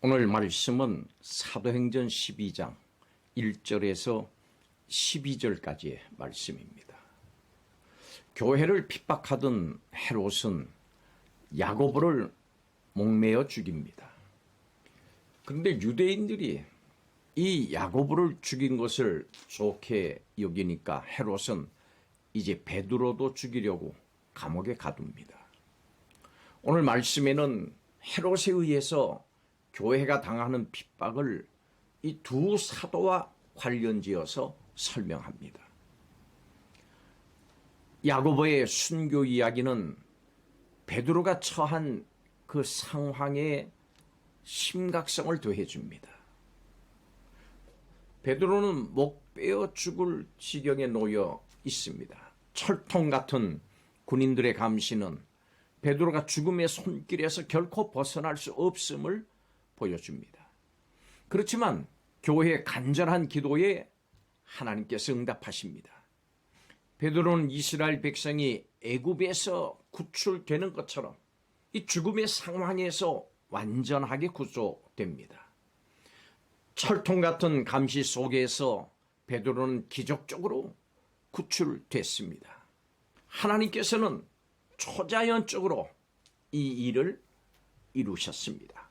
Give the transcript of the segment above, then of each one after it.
오늘 말씀은 사도행전 12장 1절에서 12절까지의 말씀입니다. 교회를 핍박하던 헤롯은 야고보를 목매어 죽입니다. 그런데 유대인들이 이 야고보를 죽인 것을 좋게 여기니까 헤롯은 이제 베드로도 죽이려고 감옥에 가둡니다. 오늘 말씀에는 헤롯에 의해서 교회가 당하는 핍박을 이 두 사도와 관련지어서 설명합니다. 야고보의 순교 이야기는 베드로가 처한 그 상황에 심각성을 더해줍니다. 베드로는 목 베어 죽을 지경에 놓여 있습니다. 철통 같은 군인들의 감시는 베드로가 죽음의 손길에서 결코 벗어날 수 없음을 보여줍니다. 그렇지만 교회의 간절한 기도에 하나님께서 응답하십니다. 베드로는 이스라엘 백성이 애굽에서 구출되는 것처럼 이 죽음의 상황에서 완전하게 구조됩니다. 철통 같은 감시 속에서 베드로는 기적적으로 구출됐습니다. 하나님께서는 초자연적으로 이 일을 이루셨습니다.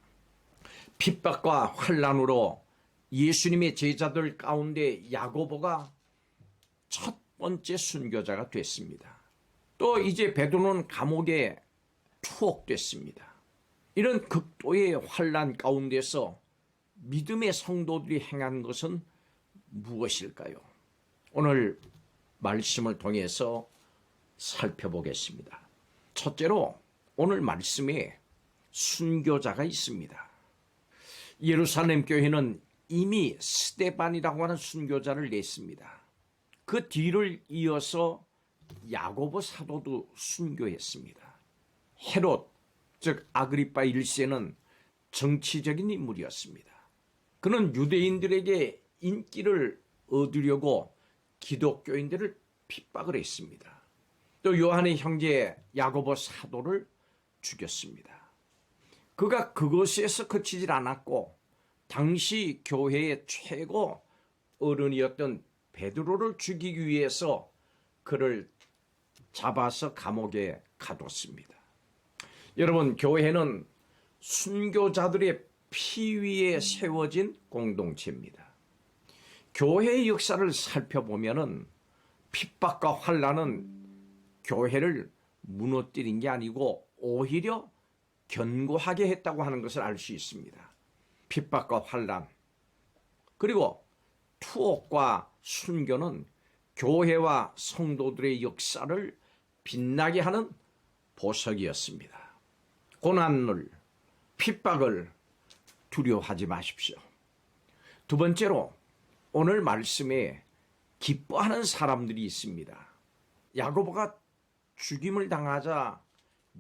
핍박과 환난으로 예수님의 제자들 가운데 야고보가 첫 번째 순교자가 됐습니다. 또 이제 베드로는 감옥에 투옥됐습니다. 이런 극도의 환난 가운데서 믿음의 성도들이 행한 것은 무엇일까요? 오늘 말씀을 통해서 살펴보겠습니다. 첫째로 오늘 말씀에 순교자가 있습니다. 예루살렘 교회는 이미 스데반이라고 하는 순교자를 냈습니다. 그 뒤를 이어서 야고보 사도도 순교했습니다. 헤롯, 즉 아그리파 1세는 정치적인 인물이었습니다. 그는 유대인들에게 인기를 얻으려고 기독교인들을 핍박을 했습니다. 또 요한의 형제 야고보 사도를 죽였습니다. 그가 그것에서 그치질 않았고 당시 교회의 최고 어른이었던 베드로를 죽이기 위해서 그를 잡아서 감옥에 가뒀습니다. 여러분, 교회는 순교자들의 피 위에 세워진 공동체입니다. 교회의 역사를 살펴보면은 핍박과 환난은 교회를 무너뜨린 게 아니고 오히려 견고하게 했다고 하는 것을 알 수 있습니다. 핍박과 환난, 그리고 투옥과 순교는 교회와 성도들의 역사를 빛나게 하는 보석이었습니다. 고난을, 핍박을 두려워하지 마십시오. 두 번째로 오늘 말씀에 기뻐하는 사람들이 있습니다. 야고보가 죽임을 당하자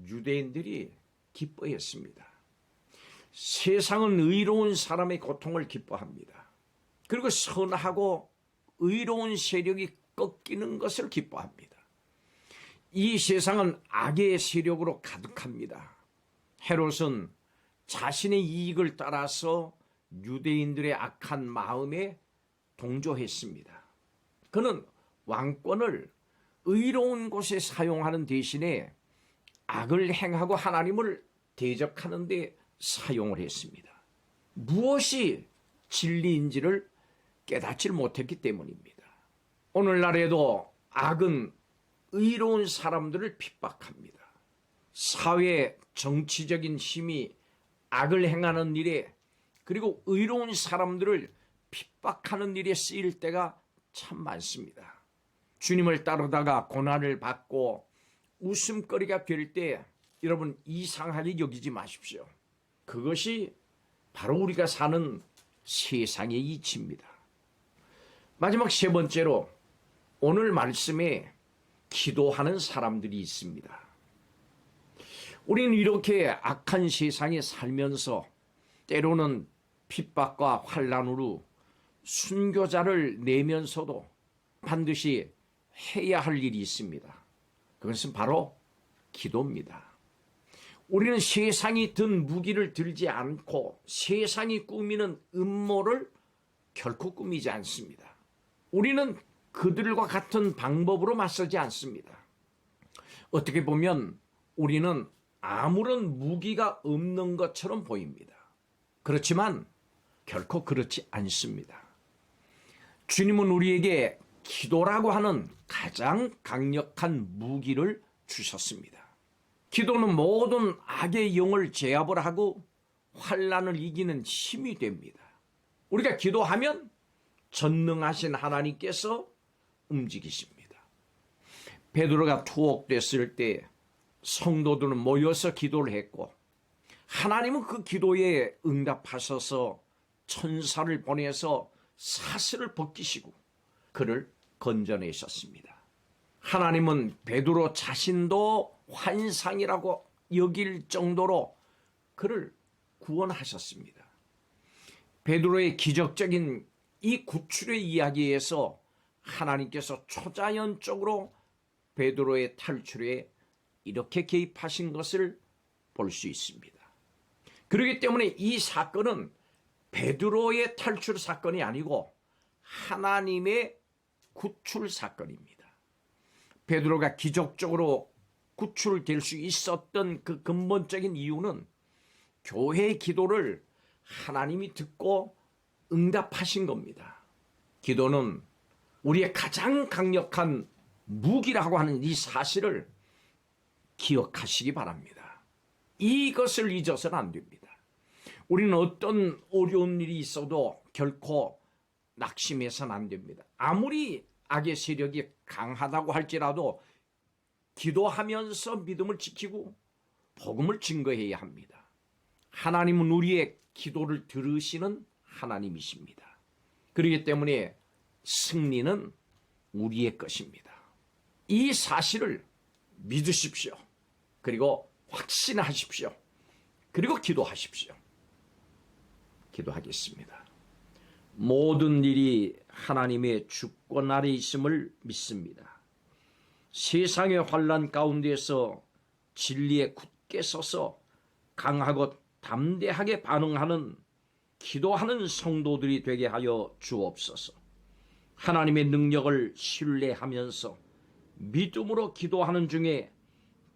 유대인들이 기뻐했습니다. 세상은 의로운 사람의 고통을 기뻐합니다. 그리고 선하고 의로운 세력이 꺾이는 것을 기뻐합니다. 이 세상은 악의 세력으로 가득합니다. 헤롯은 자신의 이익을 따라서 유대인들의 악한 마음에 동조했습니다. 그는 왕권을 의로운 곳에 사용하는 대신에 악을 행하고 하나님을 대적하는 데 사용을 했습니다. 무엇이 진리인지를 깨닫지 못했기 때문입니다. 오늘날에도 악은 의로운 사람들을 핍박합니다. 사회 정치적인 힘이 악을 행하는 일에, 그리고 의로운 사람들을 핍박하는 일에 쓰일 때가 참 많습니다. 주님을 따르다가 고난을 받고 웃음거리가 될 때 여러분 이상하게 여기지 마십시오. 그것이 바로 우리가 사는 세상의 이치입니다. 마지막 세 번째로 오늘 말씀에 기도하는 사람들이 있습니다. 우리는 이렇게 악한 세상에 살면서 때로는 핍박과 환난으로 순교자를 내면서도 반드시 해야 할 일이 있습니다. 그것은 바로 기도입니다. 우리는 세상이 든 무기를 들지 않고 세상이 꾸미는 음모를 결코 꾸미지 않습니다. 우리는 그들과 같은 방법으로 맞서지 않습니다. 어떻게 보면 우리는 아무런 무기가 없는 것처럼 보입니다. 그렇지만 결코 그렇지 않습니다. 주님은 우리에게 기도라고 하는 가장 강력한 무기를 주셨습니다. 기도는 모든 악의 영을 제압을 하고 환난을 이기는 힘이 됩니다. 우리가 기도하면 전능하신 하나님께서 움직이십니다. 베드로가 투옥됐을 때 성도들은 모여서 기도를 했고 하나님은 그 기도에 응답하셔서 천사를 보내서 사슬을 벗기시고 그를 건져내셨습니다. 하나님은 베드로 자신도 환상이라고 여길 정도로 그를 구원하셨습니다. 베드로의 기적적인 이 구출의 이야기에서 하나님께서 초자연적으로 베드로의 탈출에 이렇게 개입하신 것을 볼 수 있습니다. 그렇기 때문에 이 사건은 베드로의 탈출 사건이 아니고 하나님의 구출 사건입니다. 베드로가 기적적으로 구출될 수 있었던 그 근본적인 이유는 교회의 기도를 하나님이 듣고 응답하신 겁니다. 기도는 우리의 가장 강력한 무기라고 하는 이 사실을 기억하시기 바랍니다. 이것을 잊어서는 안 됩니다. 우리는 어떤 어려운 일이 있어도 결코 낙심해서는 안 됩니다. 아무리 악의 세력이 강하다고 할지라도 기도하면서 믿음을 지키고 복음을 증거해야 합니다. 하나님은 우리의 기도를 들으시는 하나님이십니다. 그렇기 때문에 승리는 우리의 것입니다. 이 사실을 믿으십시오. 그리고 확신하십시오. 그리고 기도하십시오. 기도하겠습니다. 모든 일이 하나님의 주권 아래 있음을 믿습니다. 세상의 환난 가운데서 진리에 굳게 서서 강하고 담대하게 반응하는 기도하는 성도들이 되게 하여 주옵소서. 하나님의 능력을 신뢰하면서 믿음으로 기도하는 중에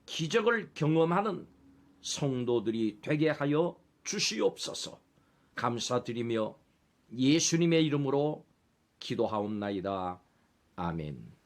기적을 경험하는 성도들이 되게 하여 주시옵소서. 감사드리며 예수님의 이름으로 기도하옵나이다. 아멘.